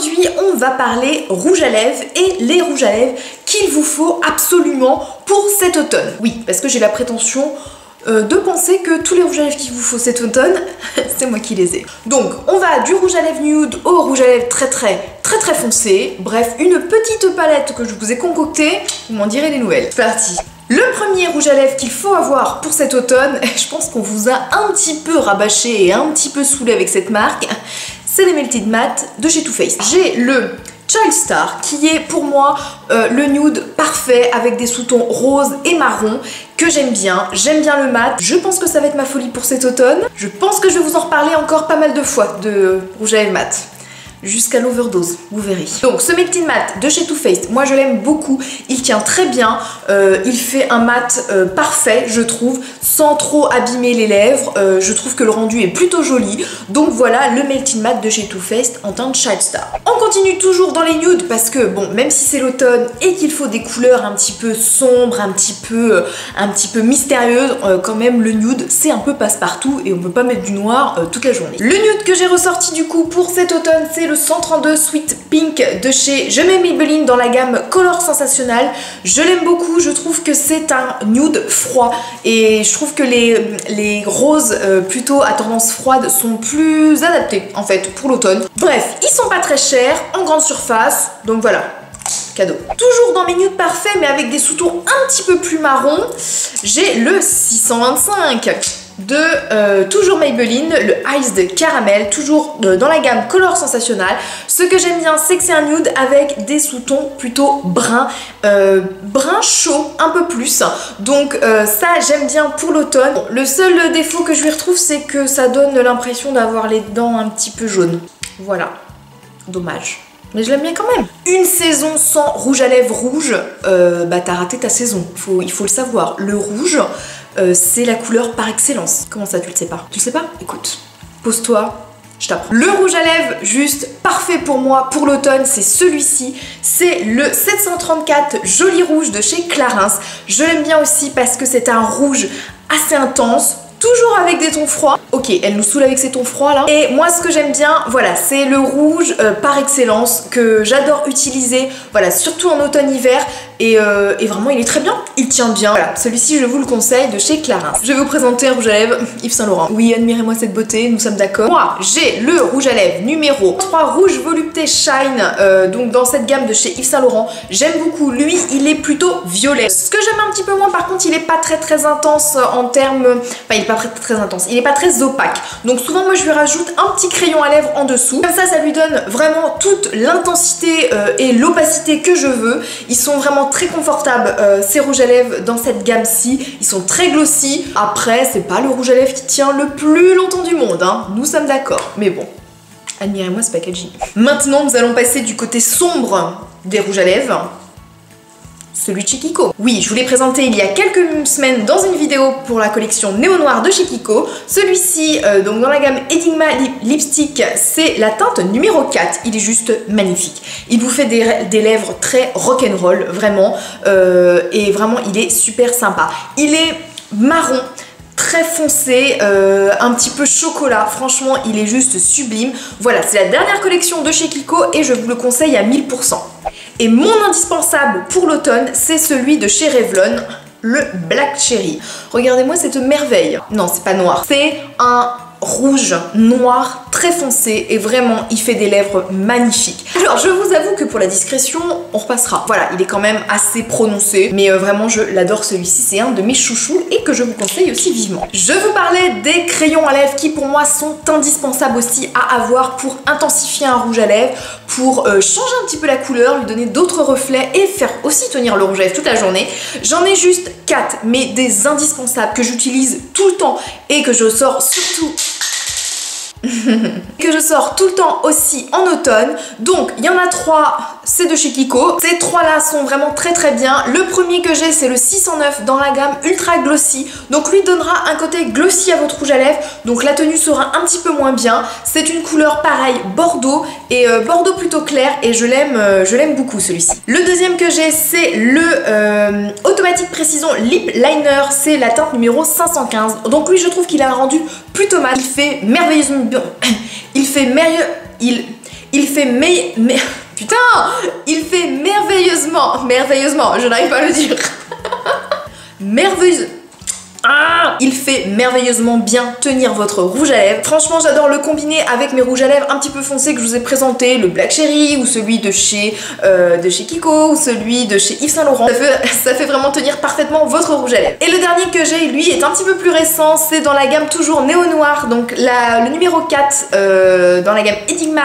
Aujourd'hui, on va parler rouge à lèvres et les rouges à lèvres qu'il vous faut absolument pour cet automne. Oui, parce que j'ai la prétention de penser que tous les rouges à lèvres qu'il vous faut cet automne, c'est moi qui les ai. Donc, on va du rouge à lèvres nude au rouge à lèvres très foncé. Bref, une petite palette que je vous ai concoctée, vous m'en direz des nouvelles. C'est parti. Le premier rouge à lèvres qu'il faut avoir pour cet automne, je pense qu'on vous a un petit peu rabâché et un petit peu saoulé avec cette marque, c'est les Melted Matte de chez Too Faced. J'ai le Child Star qui est pour moi le nude parfait avec des sous-tons roses et marron que j'aime bien le mat. Je pense que ça va être ma folie pour cet automne. Je pense que je vais vous en reparler encore pas mal de fois de rouge à lèvres mat. Jusqu'à l'overdose, vous verrez. Donc ce Melted Matte de chez Too Faced, moi je l'aime beaucoup, il tient très bien, il fait un mat parfait je trouve, sans trop abîmer les lèvres, je trouve que le rendu est plutôt joli, donc voilà le Melted Matte de chez Too Faced en teint de Child Star. On continue toujours dans les nudes parce que bon, même si c'est l'automne et qu'il faut des couleurs un petit peu sombres, un petit peu mystérieuses, quand même le nude c'est un peu passe-partout et on peut pas mettre du noir toute la journée. Le nude que j'ai ressorti du coup pour cet automne, c'est le 132 Sweet Pink de chez Je mets Maybelline dans la gamme Color Sensationnel. Je l'aime beaucoup, je trouve que c'est un nude froid et je trouve que les roses plutôt à tendance froide sont plus adaptés en fait pour l'automne. Bref, ils sont pas très chers, en grande surface, donc voilà. Cadeau. Toujours dans mes nudes parfaits mais avec des sous-tons un petit peu plus marron, j'ai le 625 de toujours Maybelline, le Iced Caramel, toujours dans la gamme Color Sensationnel. Ce que j'aime bien, c'est que c'est un nude avec des sous-tons plutôt brun chaud, un peu plus. Donc ça, j'aime bien pour l'automne. Bon, le seul défaut que je lui retrouve, c'est que ça donne l'impression d'avoir les dents un petit peu jaunes. Voilà, dommage. Mais je l'aime bien quand même. Une saison sans rouge à lèvres rouge, bah t'as raté ta saison. Il faut le savoir. Le rouge, c'est la couleur par excellence. Comment ça, tu le sais pas? Tu le sais pas? Écoute, pose-toi, je t'apprends. Le rouge à lèvres, juste parfait pour moi pour l'automne, c'est celui-ci. C'est le 734 Joli Rouge de chez Clarins. Je l'aime bien aussi parce que c'est un rouge assez intense. Toujours avec des tons froids. Ok, elle nous saoule avec ces tons froids là. Et moi ce que j'aime bien, voilà, c'est le rouge par excellence que j'adore utiliser, voilà, surtout en automne-hiver. Et vraiment il est très bien, il tient bien. Voilà, celui-ci je vous le conseille de chez Clarins. Je vais vous présenter un rouge à lèvres Yves Saint Laurent. Oui, admirez-moi cette beauté, nous sommes d'accord. Moi j'ai le rouge à lèvres numéro 3 Rouge Volupté Shine, donc dans cette gamme de chez Yves Saint Laurent. J'aime beaucoup, lui il est plutôt violet. Ce que j'aime un petit peu moins par contre, il est pas très intense en termes, enfin il est pas très intense, il est pas très opaque. Donc souvent moi je lui rajoute un petit crayon à lèvres en dessous. Comme ça lui donne vraiment toute l'intensité et l'opacité que je veux. Ils sont vraiment très confortables ces rouges à lèvres dans cette gamme-ci. Ils sont très glossy. Après c'est pas le rouge à lèvres qui tient le plus longtemps du monde, hein. Nous sommes d'accord. Mais bon, admirez-moi ce packaging. Maintenant nous allons passer du côté sombre des rouges à lèvres. Celui de chez Kiko. Oui, je vous l'ai présenté il y a quelques semaines dans une vidéo pour la collection Néo Noir de chez Kiko. Celui-ci, donc dans la gamme Enigma Lipstick, c'est la teinte numéro 4. Il est juste magnifique. Il vous fait des lèvres très rock'n'roll, vraiment. Et vraiment, il est super sympa. Il est marron, très foncé, un petit peu chocolat. Franchement, il est juste sublime. Voilà, c'est la dernière collection de chez Kiko et je vous le conseille à 1000%. Et mon indispensable pour l'automne, c'est celui de chez Revlon, le Black Cherry. Regardez-moi cette merveille. Non, c'est pas noir. C'est un rouge noir très foncé et vraiment il fait des lèvres magnifiques. Alors je vous avoue que pour la discrétion on repassera. Voilà, il est quand même assez prononcé mais vraiment je l'adore celui-ci, c'est un de mes chouchous et que je vous conseille aussi vivement. Je vous parlais des crayons à lèvres qui pour moi sont indispensables aussi à avoir pour intensifier un rouge à lèvres, pour changer un petit peu la couleur, lui donner d'autres reflets et faire aussi tenir le rouge à lèvres toute la journée. J'en ai juste 4 mais des indispensables que j'utilise tout le temps et que je sors surtout que je sors tout le temps aussi en automne. Donc il y en a 3, c'est de chez Kiko. Ces 3 là sont vraiment très bien. Le premier que j'ai c'est le 609 dans la gamme Ultra Glossy. Donc lui donnera un côté glossy à votre rouge à lèvres. Donc la tenue sera un petit peu moins bien. C'est une couleur pareil bordeaux et bordeaux plutôt clair et je l'aime beaucoup celui-ci. Le deuxième que j'ai c'est le Automatique Précision Lip Liner. C'est la teinte numéro 515. Donc lui je trouve qu'il a un rendu plutôt mal. Il fait merveilleusement bien. Il fait putain, il fait merveilleusement, je n'arrive pas à le dire. Il fait merveilleusement bien tenir votre rouge à lèvres. Franchement, j'adore le combiner avec mes rouges à lèvres un petit peu foncés que je vous ai présentés, le Black Cherry ou celui de chez Kiko ou celui de chez Yves Saint Laurent. Ça fait vraiment tenir parfaitement votre rouge à lèvres. Et le dernier que j'ai, lui, est un petit peu plus récent. C'est dans la gamme toujours Néo Noir, donc le numéro 4 dans la gamme Enigma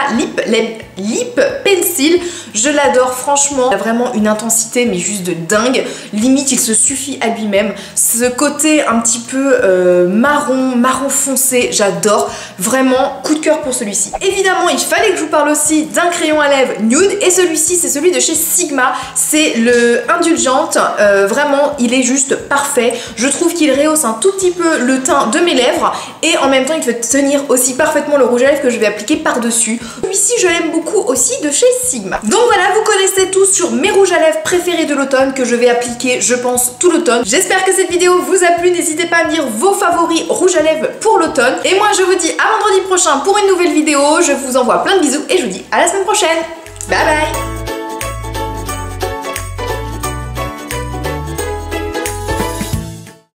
Lip Pencil. Je l'adore, franchement. Il a vraiment une intensité, mais juste de dingue. Limite, il se suffit à lui-même. Ce côté un petit peu marron foncé, j'adore. Vraiment, coup de cœur pour celui-ci. Évidemment, il fallait que je vous parle aussi d'un crayon à lèvres nude. Et celui-ci, c'est celui de chez Sigma. C'est le Indulgente. Vraiment, il est juste parfait. Je trouve qu'il rehausse un tout petit peu le teint de mes lèvres. Et en même temps, il fait tenir aussi parfaitement le rouge à lèvres que je vais appliquer par-dessus. Celui-ci, je l'aime beaucoup aussi de chez Sigma. Donc voilà, vous connaissez tous sur mes rouges à lèvres préférés de l'automne que je vais appliquer, je pense, tout l'automne. J'espère que cette vidéo vous a plu. N'hésitez pas à me dire vos favoris rouges à lèvres pour l'automne. Et moi, je vous dis à vendredi prochain pour une nouvelle vidéo. Je vous envoie plein de bisous et je vous dis à la semaine prochaine. Bye bye.